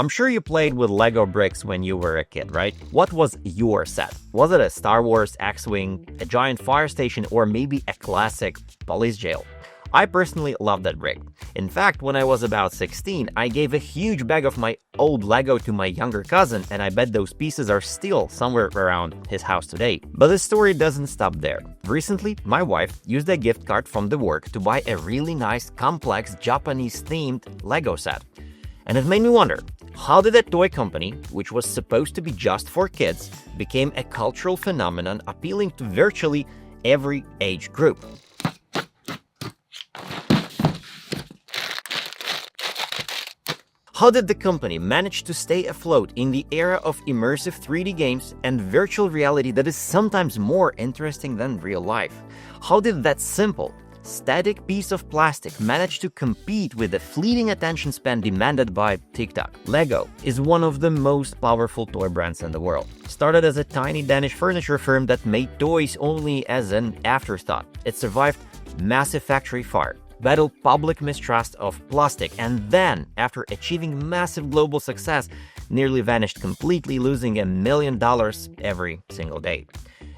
I'm sure you played with Lego bricks when you were a kid, right? What was your set? Was it a Star Wars X-Wing, a giant fire station, or maybe a classic police jail? I personally love that brick. In fact, when I was about 16, I gave a huge bag of my old Lego to my younger cousin, and I bet those pieces are still somewhere around his house today. But the story doesn't stop there. Recently, my wife used a gift card from the work to buy a really nice, complex, Japanese-themed Lego set. And it made me wonder, how did a toy company, which was supposed to be just for kids, become a cultural phenomenon appealing to virtually every age group? How did the company manage to stay afloat in the era of immersive 3D games and virtual reality that is sometimes more interesting than real life? How did that simple, static piece of plastic manage to compete with the fleeting attention span demanded by TikTok? LEGO is one of the most powerful toy brands in the world. Started as a tiny Danish furniture firm that made toys only as an afterthought, it survived massive factory fire, battled public mistrust of plastic, and then, after achieving massive global success, nearly vanished completely, losing $1 million every single day.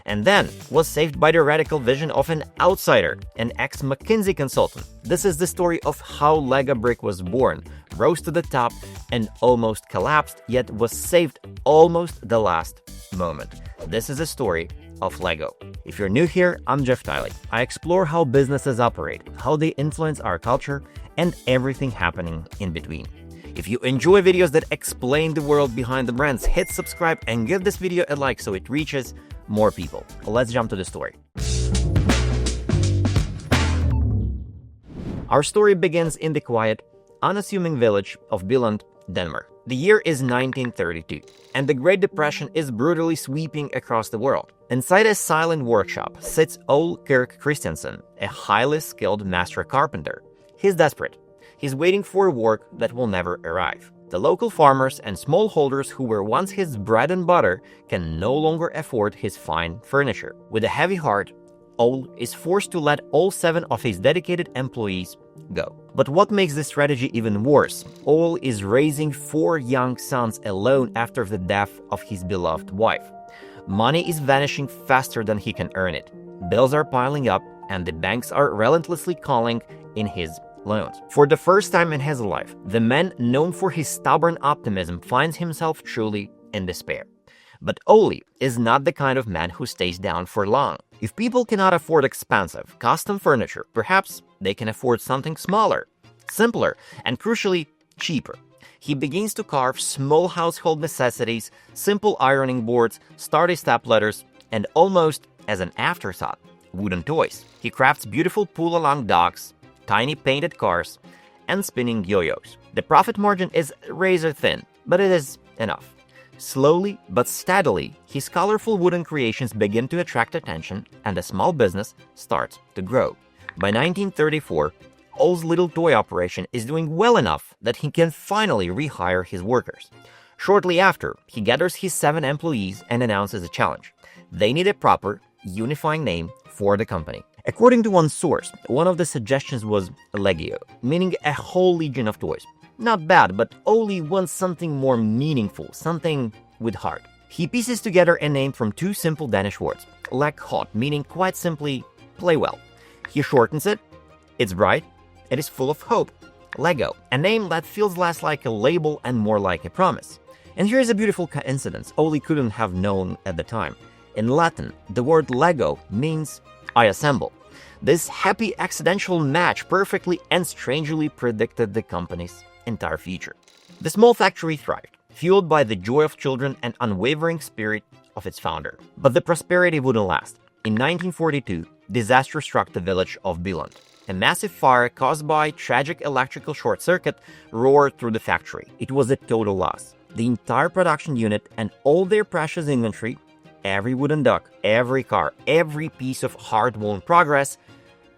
And then was saved by the radical vision of an outsider, an ex-McKinsey consultant. This is the story of how Lego Brick was born, rose to the top, and almost collapsed, yet was saved almost the last moment. This is a story of Lego. If you're new here, I'm Jeff Tiley. I explore how businesses operate, how they influence our culture, and everything happening in between. If you enjoy videos that explain the world behind the brands, hit subscribe and give this video a like so it reaches more people. Let's jump to the story. Our story begins in the quiet, unassuming village of Billund, Denmark. The year is 1932, and the Great Depression is brutally sweeping across the world. Inside a silent workshop sits Ole Kirk Christiansen, a highly skilled master carpenter. He's desperate. He's waiting for work that will never arrive. The local farmers and smallholders who were once his bread and butter can no longer afford his fine furniture. With a heavy heart, Ole is forced to let all 7 of his dedicated employees go. But what makes this strategy even worse? Ole is raising 4 young sons alone after the death of his beloved wife. Money is vanishing faster than he can earn it. Bills are piling up, and the banks are relentlessly calling in his loans. For the first time in his life, the man known for his stubborn optimism finds himself truly in despair. But Ole is not the kind of man who stays down for long. If people cannot afford expensive, custom furniture, perhaps they can afford something smaller, simpler, and crucially, cheaper. He begins to carve small household necessities, simple ironing boards, sturdy step ladders, and almost as an afterthought, wooden toys. He crafts beautiful pull-along docks, tiny painted cars, and spinning yo-yos. The profit margin is razor thin, but it is enough. Slowly but steadily, his colorful wooden creations begin to attract attention, and the small business starts to grow. By 1934, Ole's little toy operation is doing well enough that he can finally rehire his workers. Shortly after, he gathers his 7 employees and announces a challenge. They need a proper, unifying name for the company. According to one source, one of the suggestions was Legio, meaning a whole legion of toys. Not bad, but Ole wants something more meaningful, something with heart. He pieces together a name from 2 simple Danish words, leg hot, meaning quite simply, play well. He shortens it, it's bright, it is full of hope. Lego, a name that feels less like a label and more like a promise. And here is a beautiful coincidence Ole couldn't have known at the time. In Latin, the word Lego means I assemble. This happy accidental match perfectly and strangely predicted the company's entire future. The small factory thrived, fueled by the joy of children and unwavering spirit of its founder. But the prosperity wouldn't last. In 1942, disaster struck the village of Billund. A massive fire caused by tragic electrical short circuit roared through the factory. It was a total loss. The entire production unit and all their precious inventory, every wooden duck, every car, every piece of hard-won progress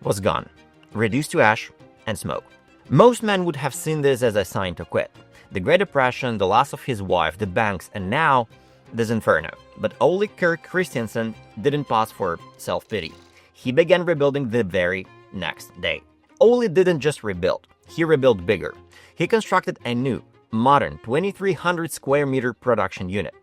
was gone, reduced to ash and smoke. Most men would have seen this as a sign to quit. The Great Depression, the loss of his wife, the banks, and now this inferno. But Ole Kirk Christiansen didn't pause for self-pity. He began rebuilding the very next day. Ole didn't just rebuild, he rebuilt bigger. He constructed a new, modern 2,300 square meter production unit.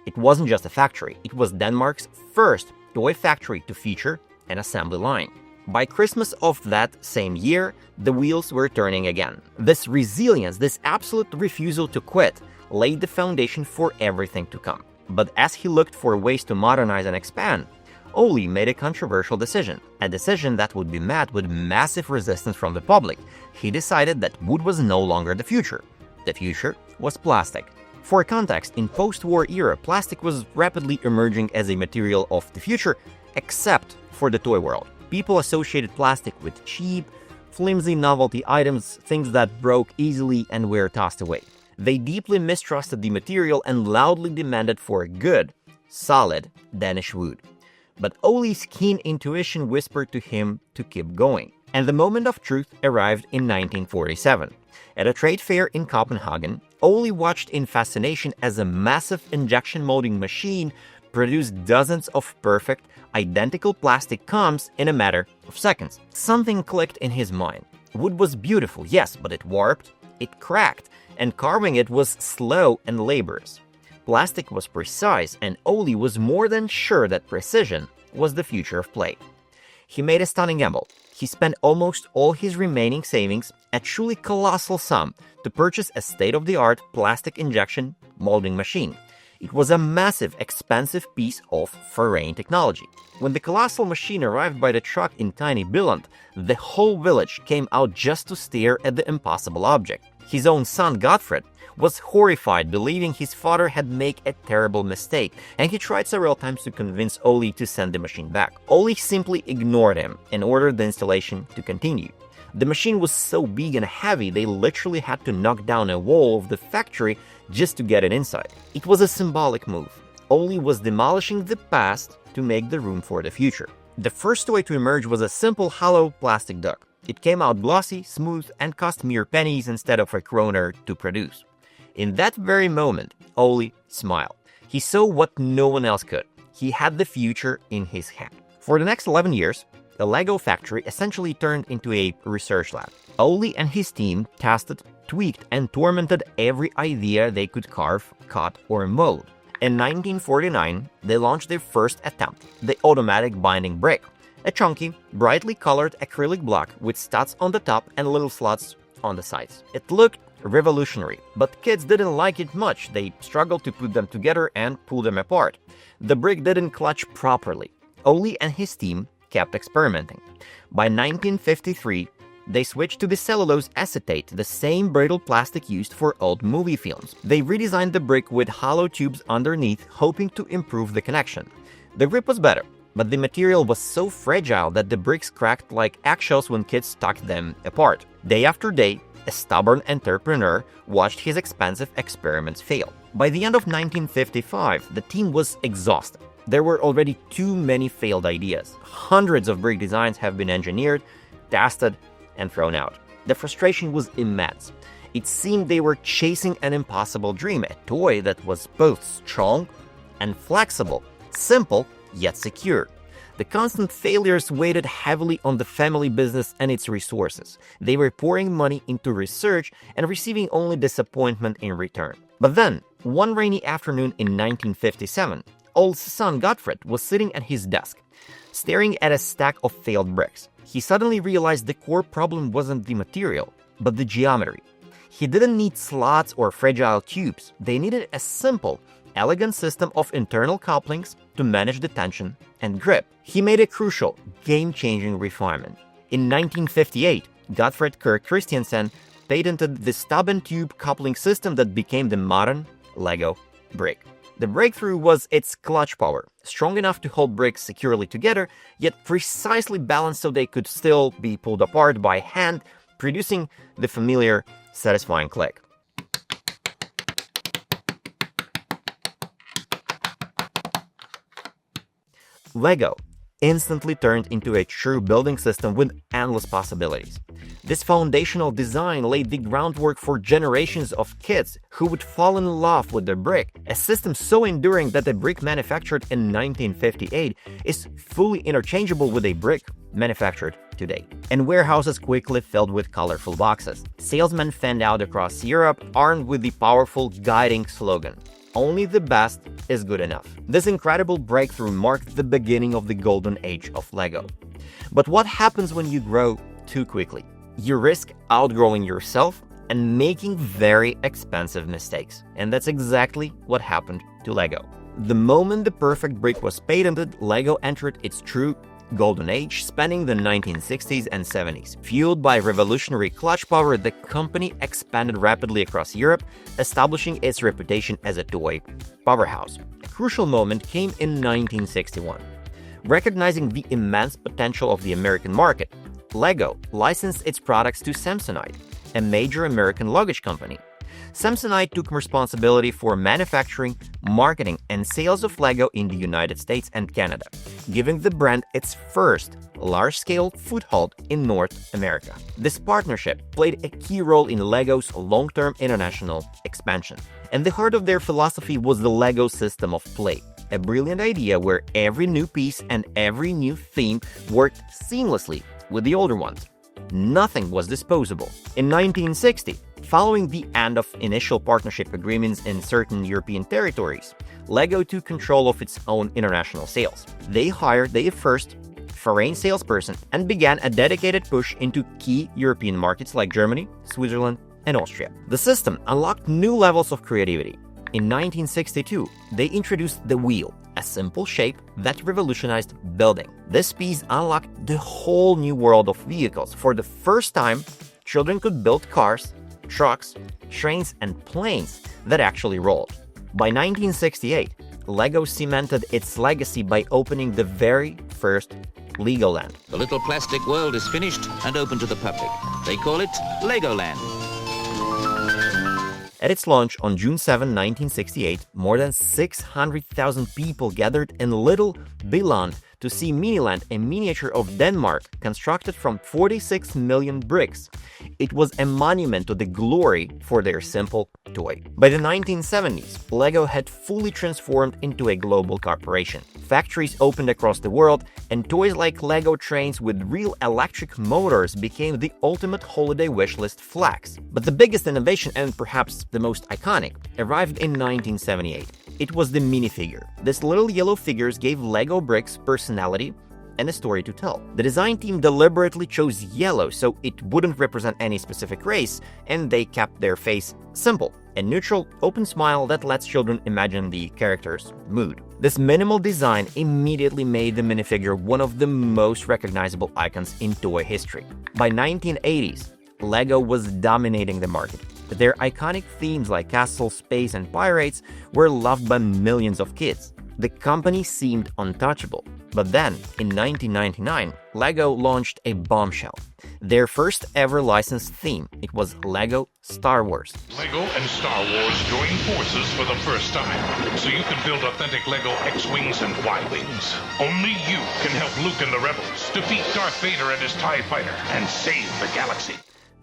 It wasn't just a factory, it was Denmark's first toy factory to feature an assembly line. By Christmas of that same year, the wheels were turning again. This resilience, this absolute refusal to quit, laid the foundation for everything to come. But as he looked for ways to modernize and expand, Ole made a controversial decision, a decision that would be met with massive resistance from the public. He decided that wood was no longer the future. The future was plastic. For context, in post-war era, plastic was rapidly emerging as a material of the future, except for the toy world. People associated plastic with cheap, flimsy novelty items, things that broke easily and were tossed away. They deeply mistrusted the material and loudly demanded for good, solid Danish wood. But Ole's keen intuition whispered to him to keep going. And the moment of truth arrived in 1947. At a trade fair in Copenhagen, Ole watched in fascination as a massive injection molding machine produced dozens of perfect, identical plastic combs in a matter of seconds. Something clicked in his mind. Wood was beautiful, yes, but it warped, it cracked, and carving it was slow and laborious. Plastic was precise, and Ole was more than sure that precision was the future of play. He made a stunning gamble. He spent almost all his remaining savings, a truly colossal sum, to purchase a state-of-the-art plastic injection molding machine. It was a massive, expensive piece of foreign technology. When the colossal machine arrived by the truck in tiny Billund, the whole village came out just to stare at the impossible object. His own son, Gottfried, was horrified, believing his father had made a terrible mistake, and he tried several times to convince Ole to send the machine back. Ole simply ignored him and ordered the installation to continue. The machine was so big and heavy, they literally had to knock down a wall of the factory just to get it inside. It was a symbolic move. Ole was demolishing the past to make the room for the future. The first toy to emerge was a simple hollow plastic duck. It came out glossy, smooth, and cost mere pennies instead of a kroner to produce. In that very moment, Ole smiled. He saw what no one else could. He had the future in his hand. For the next 11 years, the LEGO factory essentially turned into a research lab. Ole and his team tested, tweaked, and tormented every idea they could carve, cut, or mold. In 1949, they launched their first attempt, the automatic binding brick, a chunky, brightly colored acrylic block with studs on the top and little slots on the sides. It looked revolutionary, but kids didn't like it much. They struggled to put them together and pull them apart. The brick didn't clutch properly. Ole and his team kept experimenting. By 1953, they switched to the cellulose acetate, the same brittle plastic used for old movie films. They redesigned the brick with hollow tubes underneath, hoping to improve the connection. The grip was better, but the material was so fragile that the bricks cracked like eggshells when kids took them apart. Day after day, a stubborn entrepreneur watched his expensive experiments fail. By the end of 1955, the team was exhausted. There were already too many failed ideas. Hundreds of brick designs have been engineered, tested, and thrown out. The frustration was immense. It seemed they were chasing an impossible dream, a toy that was both strong and flexible, simple yet secure. The constant failures weighed heavily on the family business and its resources. They were pouring money into research and receiving only disappointment in return. But then, one rainy afternoon in 1957, Ole's son Gottfried was sitting at his desk, staring at a stack of failed bricks. He suddenly realized the core problem wasn't the material, but the geometry. He didn't need slots or fragile tubes. They needed a simple, elegant system of internal couplings to manage the tension and grip. He made a crucial, game-changing refinement. In 1958, Gottfried Kerr Christiansen patented the stub and tube coupling system that became the modern LEGO brick. The breakthrough was its clutch power, strong enough to hold bricks securely together, yet precisely balanced so they could still be pulled apart by hand, producing the familiar, satisfying click. LEGO instantly turned into a true building system with endless possibilities. This foundational design laid the groundwork for generations of kids who would fall in love with the brick, a system so enduring that a brick manufactured in 1958 is fully interchangeable with a brick manufactured today, and warehouses quickly filled with colorful boxes. Salesmen fanned out across Europe, armed with the powerful guiding slogan, "Only the best is good enough." This incredible breakthrough marked the beginning of the golden age of LEGO. But what happens when you grow too quickly? You risk outgrowing yourself and making very expensive mistakes. And that's exactly what happened to LEGO. The moment the perfect brick was patented, LEGO entered its true golden age, spanning the 1960s and 70s. Fueled by revolutionary clutch power, the company expanded rapidly across Europe, establishing its reputation as a toy powerhouse. A crucial moment came in 1961. Recognizing the immense potential of the American market, LEGO licensed its products to Samsonite, a major American luggage company. Samsonite took responsibility for manufacturing, marketing, and sales of LEGO in the United States and Canada, giving the brand its first large-scale foothold in North America. This partnership played a key role in LEGO's long-term international expansion. And the heart of their philosophy was the LEGO system of play, a brilliant idea where every new piece and every new theme worked seamlessly with the older ones. Nothing was disposable. In 1960, following the end of initial partnership agreements in certain European territories, LEGO took control of its own international sales. They hired their first foreign salesperson and began a dedicated push into key European markets like Germany, Switzerland, and Austria. The system unlocked new levels of creativity. In 1962, they introduced the wheel, a simple shape that revolutionized building. This piece unlocked the whole new world of vehicles. For the first time, children could build cars, trucks, trains, and planes that actually rolled. By 1968, LEGO cemented its legacy by opening the very first Legoland. The little plastic world is finished and open to the public. They call it Legoland. At its launch on June 7, 1968, more than 600,000 people gathered in Little Billund to see Miniland, a miniature of Denmark constructed from 46 million bricks. It was a monument to the glory for their simple toy. By the 1970s, LEGO had fully transformed into a global corporation. Factories opened across the world, and toys like LEGO trains with real electric motors became the ultimate holiday wishlist flex. But the biggest innovation, and perhaps the most iconic, arrived in 1978. It was the minifigure. These little yellow figures gave LEGO bricks personality and a story to tell. The design team deliberately chose yellow so it wouldn't represent any specific race, and they kept their face simple, a neutral, open smile that lets children imagine the character's mood. This minimal design immediately made the minifigure one of the most recognizable icons in toy history. By 1980s, LEGO was dominating the market. Their iconic themes like castle, space, and pirates were loved by millions of kids. The company seemed untouchable. But then, in 1999, LEGO launched a bombshell. Their first ever licensed theme. It was LEGO Star Wars. LEGO and Star Wars join forces for the first time, so you can build authentic LEGO X-Wings and Y-Wings. Only you can help Luke and the Rebels defeat Darth Vader and his TIE Fighter and save the galaxy.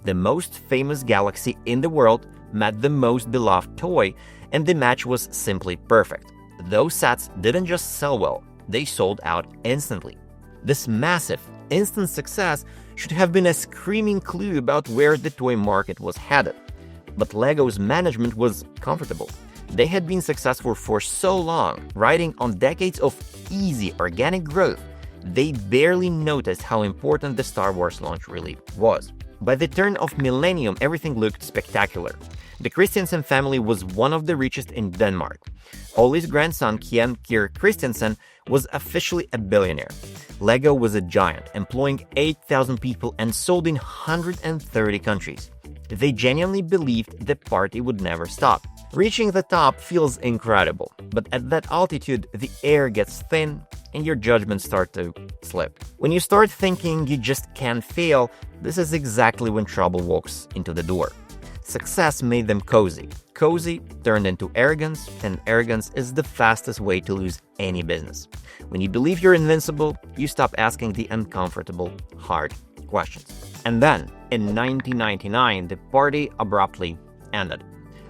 The most famous galaxy in the world met the most beloved toy, and the match was simply perfect. Those sets didn't just sell well, they sold out instantly. This massive, instant success should have been a screaming clue about where the toy market was headed. But LEGO's management was comfortable. They had been successful for so long, riding on decades of easy, organic growth. They barely noticed how important the Star Wars launch really was. By the turn of millennium, everything looked spectacular. The Christiansen family was one of the richest in Denmark. Ole's grandson, Ken Kier Christiansen, was officially a billionaire. LEGO was a giant, employing 8,000 people and sold in 130 countries. They genuinely believed the party would never stop. Reaching the top feels incredible, but at that altitude, the air gets thin and your judgments start to slip. When you start thinking you just can't fail, this is exactly when trouble walks into the door. Success made them cozy. Cozy turned into arrogance, and arrogance is the fastest way to lose any business. When you believe you're invincible, you stop asking the uncomfortable, hard questions. And then, in 1999, the party abruptly ended.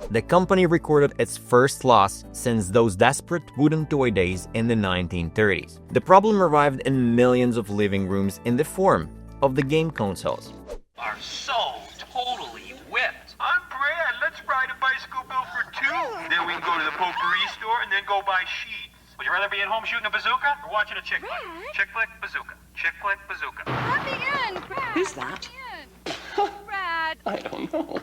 The company recorded its first loss since those desperate wooden toy days in the 1930s. The problem arrived in millions of living rooms in the form of the game consoles. Are so totally whipped. I'm Brad. Let's ride a bicycle built for two. Then we can go to the potpourri store and then go buy sheets. Would you rather be at home shooting a bazooka or watching a chick flick? Chick flick, bazooka. Chick flick, bazooka. Let me in, Brad. Who's that? Brad. I don't know.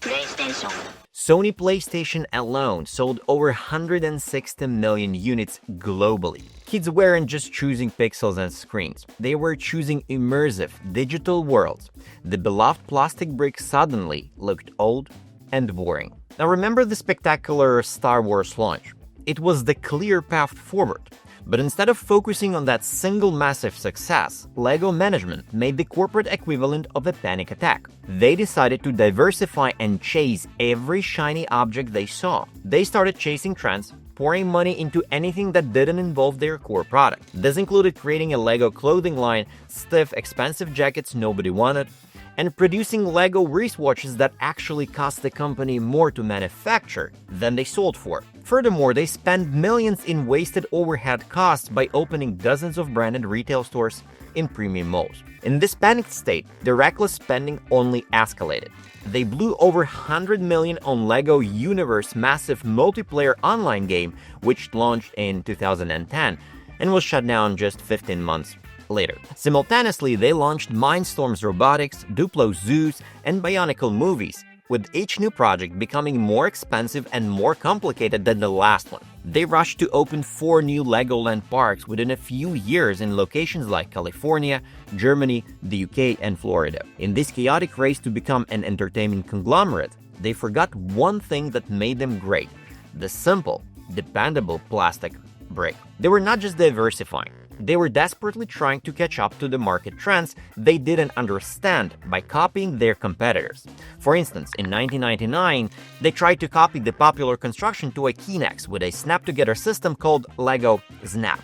PlayStation. Sony PlayStation alone sold over 160 million units globally. Kids weren't just choosing pixels and screens. They were choosing immersive digital worlds. The beloved plastic brick suddenly looked old and boring. Now remember the spectacular Star Wars launch? It was the clear path forward. But instead of focusing on that single massive success, LEGO management made the corporate equivalent of a panic attack. They decided to diversify and chase every shiny object they saw. They started chasing trends, pouring money into anything that didn't involve their core product. This included creating a LEGO clothing line, stiff, expensive jackets nobody wanted, and producing LEGO wristwatches that actually cost the company more to manufacture than they sold for. Furthermore, they spent millions in wasted overhead costs by opening dozens of branded retail stores in premium malls. In this panicked state, the reckless spending only escalated. They blew over 100 million on LEGO Universe massive multiplayer online game, which launched in 2010 and was shut down just 15 months later. Simultaneously, they launched Mindstorms Robotics, Duplo Zoos, and Bionicle Movies, with each new project becoming more expensive and more complicated than the last one. They rushed to open 4 new Legoland parks within a few years in locations like California, Germany, the UK, and Florida. In this chaotic race to become an entertainment conglomerate, they forgot one thing that made them great: the simple, dependable plastic brick. They were not just diversifying. They were desperately trying to catch up to the market trends they didn't understand by copying their competitors. For instance, in 1999, they tried to copy the popular construction toy Kinex with a snap-together system called LEGO Snap.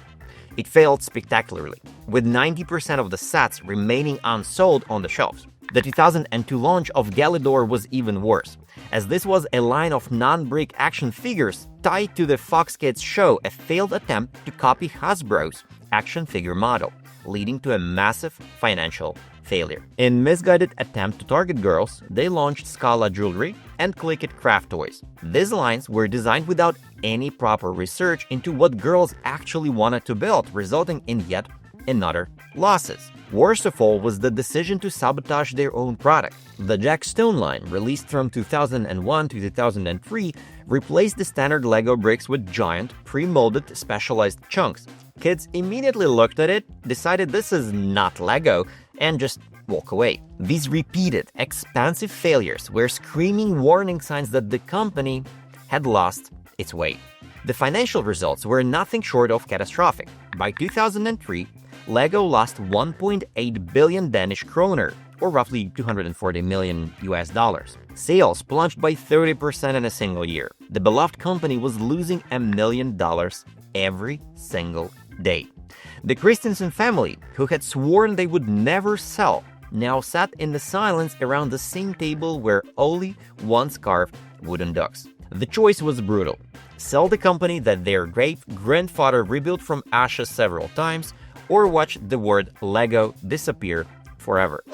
It failed spectacularly, with 90% of the sets remaining unsold on the shelves. The 2002 launch of Galidor was even worse, as this was a line of non-brick action figures tied to the Fox Kids show, a failed attempt to copy Hasbro's action figure model, leading to a massive financial failure. In misguided attempt to target girls, they launched Scala Jewelry and Click It Craft Toys. These lines were designed without any proper research into what girls actually wanted to build, resulting in yet another losses. Worst of all was the decision to sabotage their own product. The Jack Stone line, released from 2001 to 2003, replaced the standard LEGO bricks with giant, pre-molded, specialized chunks. Kids immediately looked at it, decided this is not LEGO, and just walk away. These repeated, expensive failures were screaming warning signs that the company had lost its way. The financial results were nothing short of catastrophic. By 2003, LEGO lost 1.8 billion Danish kroner, or roughly $240 million US. Sales plunged by 30% in a single year. The beloved company was losing $1 million every single day. The Christensen family, who had sworn they would never sell, now sat in the silence around the same table where Oli once carved wooden ducks. The choice was brutal: sell the company that their great-grandfather rebuilt from ashes several times, or watch the word LEGO disappear forever.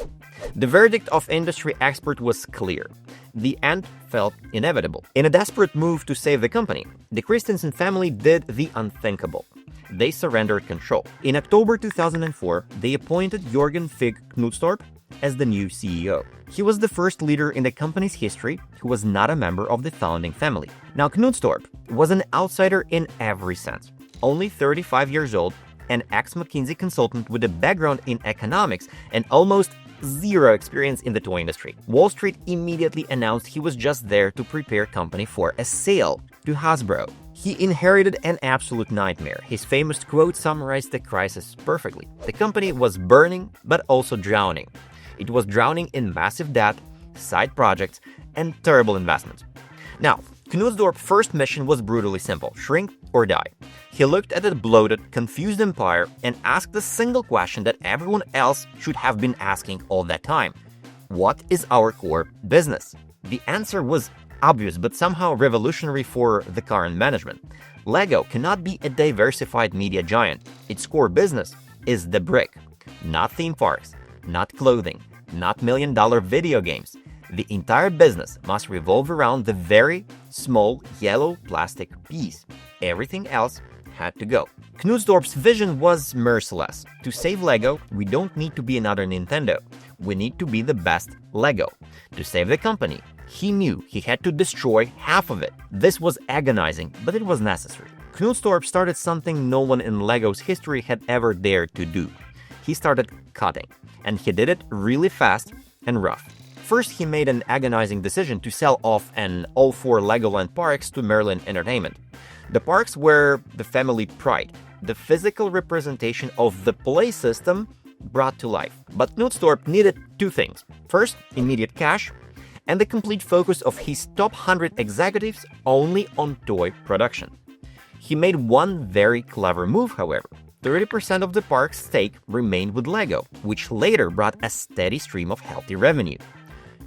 The verdict of industry expert was clear. The end felt inevitable. In a desperate move to save the company, the Christensen family did the unthinkable. They surrendered control. In October 2004, they appointed Jørgen Fig Knudstorp as the new CEO. He was the first leader in the company's history who was not a member of the founding family. Now, Knudstorp was an outsider in every sense. Only 35 years old, an ex-McKinsey consultant with a background in economics and almost zero experience in the toy industry. Wall Street immediately announced he was just there to prepare company for a sale to Hasbro. He inherited an absolute nightmare. His famous quote summarized the crisis perfectly. The company was burning, but also drowning. It was drowning in massive debt, side projects, and terrible investments. Now, Knudstorp's first mission was brutally simple: shrink or die. He looked at the bloated, confused empire and asked the single question that everyone else should have been asking all that time: what is our core business? The answer was obvious but somehow revolutionary for the current management. LEGO cannot be a diversified media giant. Its core business is the brick. Not theme parks, not clothing, not million-dollar video games. The entire business must revolve around the very small yellow plastic piece. Everything else had to go. Knutsdorp's vision was merciless. To save LEGO, we don't need to be another Nintendo. We need to be the best LEGO. To save the company, he knew he had to destroy half of it. This was agonizing, but it was necessary. Knutsdorp started something no one in LEGO's history had ever dared to do. He started cutting, and he did it really fast and rough. First, he made an agonizing decision to sell off all 4 Legoland parks to Merlin Entertainment. The parks were the family pride, the physical representation of the play system brought to life. But Knutsdorp needed 2 things. First, immediate cash, and the complete focus of his top 100 executives only on toy production. He made one very clever move, however. 30% of the park's stake remained with LEGO, which later brought a steady stream of healthy revenue.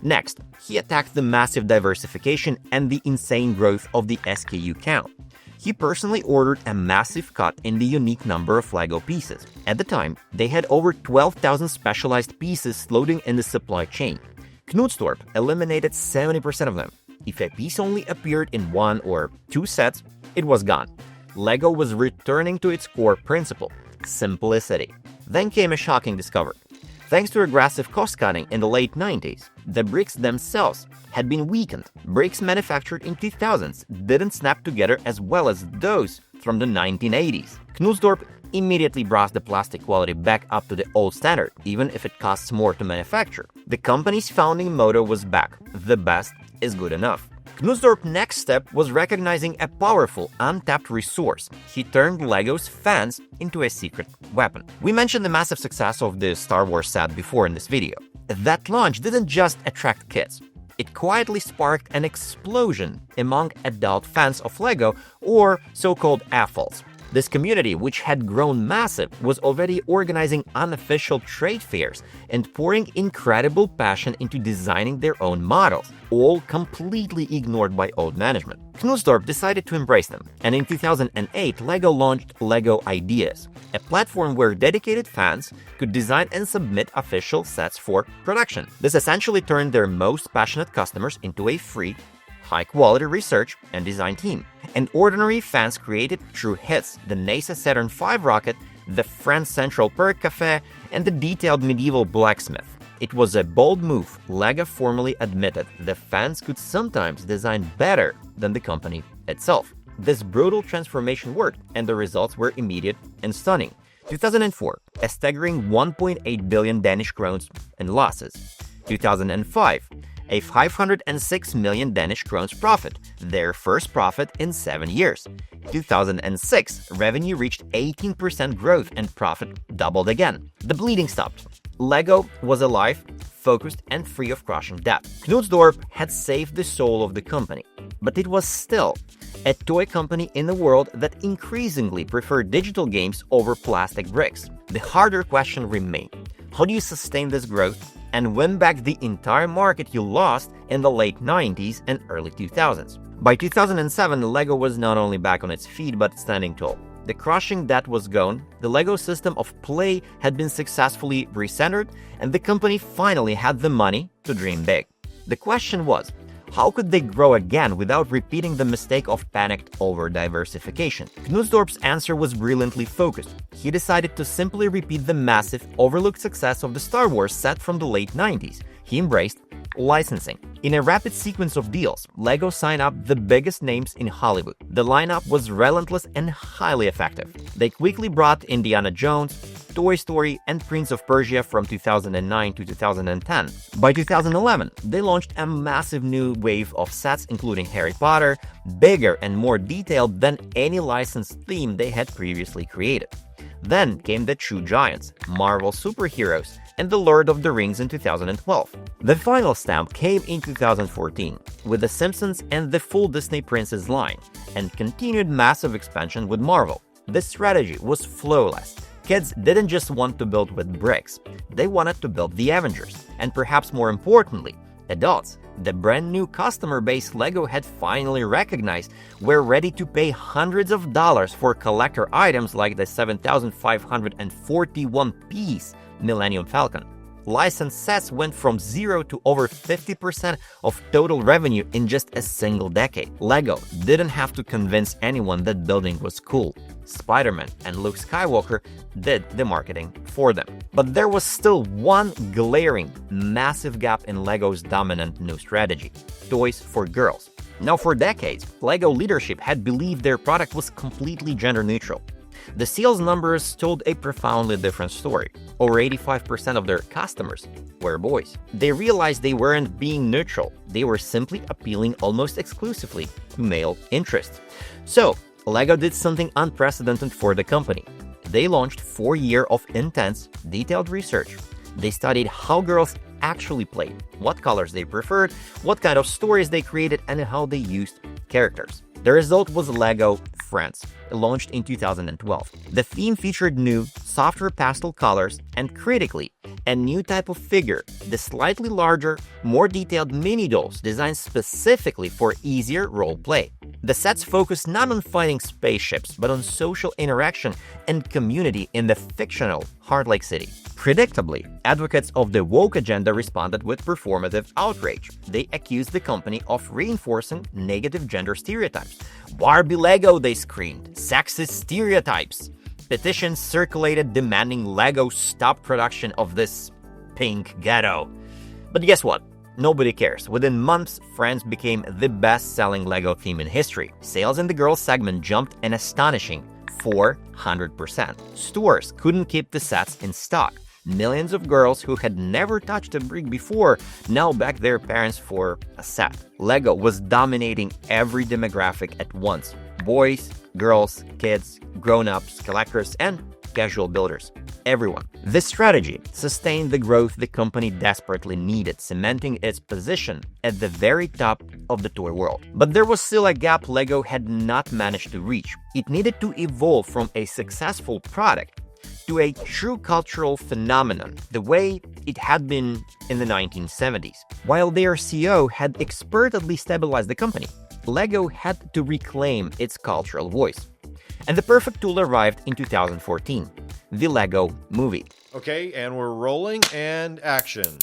Next, he attacked the massive diversification and the insane growth of the SKU count. He personally ordered a massive cut in the unique number of LEGO pieces. At the time, they had over 12,000 specialized pieces floating in the supply chain. Knutsdorp eliminated 70% of them. If a piece only appeared in 1 or 2 sets, it was gone. LEGO was returning to its core principle: simplicity. Then came a shocking discovery. Thanks to aggressive cost-cutting in the late 90s, the bricks themselves had been weakened. Bricks manufactured in 2000s didn't snap together as well as those from the 1980s. Knutsdorp immediately brought the plastic quality back up to the old standard, even if it costs more to manufacture. The company's founding motto was back: the best is good enough. Knutsdorp's next step was recognizing a powerful, untapped resource. He turned LEGO's fans into a secret weapon. We mentioned the massive success of the Star Wars set before in this video. That launch didn't just attract kids. It quietly sparked an explosion among adult fans of LEGO, or so-called AFOLs. This community, which had grown massive, was already organizing unofficial trade fairs and pouring incredible passion into designing their own models, all completely ignored by old management. Knutsdorp decided to embrace them, and in 2008, LEGO launched LEGO Ideas, a platform where dedicated fans could design and submit official sets for production. This essentially turned their most passionate customers into a free, high-quality research and design team. And ordinary fans created true hits: the NASA Saturn V rocket, the Friends Central Perk Cafe, and the detailed medieval blacksmith. It was a bold move. LEGO formally admitted the fans could sometimes design better than the company itself. This brutal transformation worked, and the results were immediate and stunning. 2004, a staggering 1.8 billion Danish krones in losses. 2005, a 506 million Danish krones profit, their first profit in 7 years. 2006, revenue reached 18% growth and profit doubled again. The bleeding stopped. LEGO was alive, focused, and free of crushing debt. Knutsdorp had saved the soul of the company, but it was still a toy company in a world that increasingly preferred digital games over plastic bricks. The harder question remained: how do you sustain this growth and win back the entire market you lost in the late 90s and early 2000s? By 2007, LEGO was not only back on its feet, but standing tall. The crushing debt was gone, the LEGO system of play had been successfully recentered, and the company finally had the money to dream big. The question was, how could they grow again without repeating the mistake of panicked over-diversification? Knutsdorp's answer was brilliantly focused. He decided to simply repeat the massive, overlooked success of the Star Wars set from the late 90s. He embraced licensing. In a rapid sequence of deals, LEGO signed up the biggest names in Hollywood. The lineup was relentless and highly effective. They quickly brought Indiana Jones, Toy Story, and Prince of Persia from 2009 to 2010. By 2011, they launched a massive new wave of sets, including Harry Potter, bigger and more detailed than any licensed theme they had previously created. Then came the true giants, Marvel superheroes, and The Lord of the Rings in 2012. The final stamp came in 2014, with The Simpsons and the full Disney Princess line, and continued massive expansion with Marvel. This strategy was flawless. Kids didn't just want to build with bricks, they wanted to build the Avengers, and perhaps more importantly, adults, the brand new customer base LEGO had finally recognized, were ready to pay hundreds of dollars for collector items like the 7,541-piece Millennium Falcon. Licensed sets went from 0 to over 50% of total revenue in just a single decade. LEGO didn't have to convince anyone that building was cool. Spider-Man and Luke Skywalker did the marketing for them. But there was still one glaring, massive gap in LEGO's dominant new strategy: toys for girls. Now, for decades, LEGO leadership had believed their product was completely gender neutral. The sales numbers told a profoundly different story. Over 85% of their customers were boys. They realized they weren't being neutral, they were simply appealing almost exclusively to male interests. So, LEGO did something unprecedented for the company. They launched 4 years of intense, detailed research. They studied how girls actually played, what colors they preferred, what kind of stories they created, and how they used characters. The result was LEGO Friends, launched in 2012. The theme featured new, softer pastel colors and, critically, a new type of figure, the slightly larger, more detailed mini dolls designed specifically for easier role play. The sets focus not on fighting spaceships, but on social interaction and community in the fictional Heart Lake City. Predictably, advocates of the woke agenda responded with performative outrage. They accused the company of reinforcing negative gender stereotypes. "Barbie Lego," they screamed. "Sexist stereotypes." Petitions circulated demanding LEGO stop production of this pink ghetto. But guess what? Nobody cares. Within months, Friends became the best-selling LEGO theme in history. Sales in the girls segment jumped an astonishing 400%. Stores couldn't keep the sets in stock. Millions of girls who had never touched a brick before now begged their parents for a set. LEGO was dominating every demographic at once: boys, girls, kids, grown-ups, collectors, and casual builders. Everyone. This strategy sustained the growth the company desperately needed, cementing its position at the very top of the toy world. But there was still a gap LEGO had not managed to reach. It needed to evolve from a successful product to a true cultural phenomenon, the way it had been in the 1970s. While their CEO had expertly stabilized the company, LEGO had to reclaim its cultural voice. And the perfect tool arrived in 2014, the LEGO Movie. Okay, and we're rolling, and action.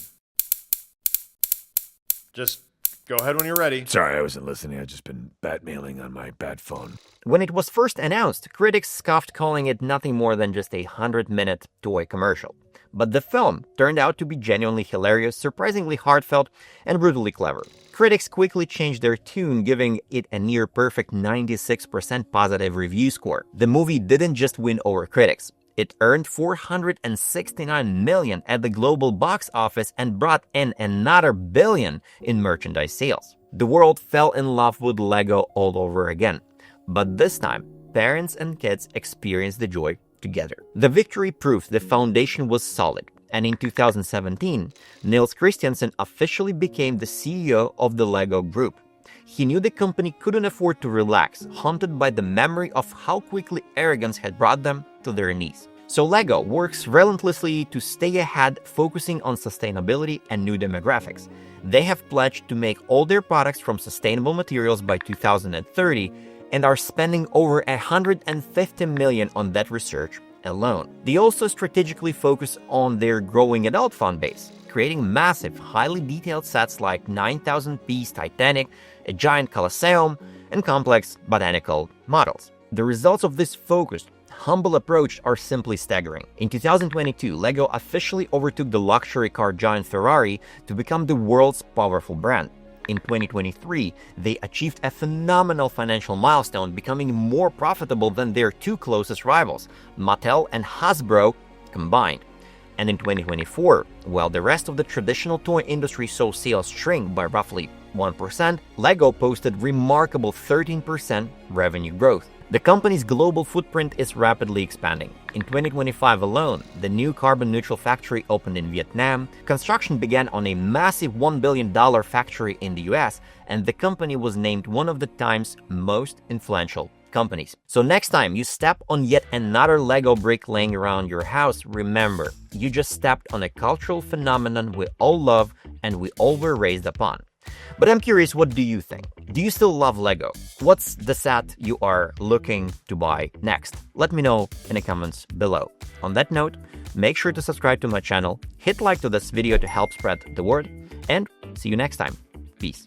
Just go ahead when you're ready. Sorry, I wasn't listening. I've just been bat-mailing on my bat phone. When it was first announced, critics scoffed, calling it nothing more than just a 100-minute toy commercial. But the film turned out to be genuinely hilarious, surprisingly heartfelt, and brutally clever. Critics quickly changed their tune, giving it a near-perfect 96% positive review score. The movie didn't just win over critics. It earned $469 million at the global box office and brought in another $1 billion in merchandise sales. The world fell in love with LEGO all over again. But this time, parents and kids experienced the joy together. The victory proved the foundation was solid, and in 2017, Niels Christiansen officially became the CEO of the LEGO Group. He knew the company couldn't afford to relax, haunted by the memory of how quickly arrogance had brought them to their knees. So LEGO works relentlessly to stay ahead, focusing on sustainability and new demographics. They have pledged to make all their products from sustainable materials by 2030 and are spending over $150 million on that research alone. They also strategically focus on their growing adult fan base, creating massive, highly detailed sets like 9,000-piece Titanic, a giant Colosseum, and complex botanical models. The results of this focused, humble approach are simply staggering. In 2022, LEGO officially overtook the luxury car giant Ferrari to become the world's powerful brand. In 2023, they achieved a phenomenal financial milestone, becoming more profitable than their two closest rivals, Mattel and Hasbro combined. And in 2024, while the rest of the traditional toy industry saw sales shrink by roughly 1%, LEGO posted remarkable 13% revenue growth. The company's global footprint is rapidly expanding. In 2025 alone, the new carbon-neutral factory opened in Vietnam, construction began on a massive $1 billion factory in the US, and the company was named one of the Time's most influential companies. So next time you step on yet another LEGO brick laying around your house, remember, you just stepped on a cultural phenomenon we all love and we all were raised upon. But I'm curious, what do you think? Do you still love LEGO? What's the set you are looking to buy next? Let me know in the comments below. On that note, make sure to subscribe to my channel, hit like to this video to help spread the word, and see you next time. Peace.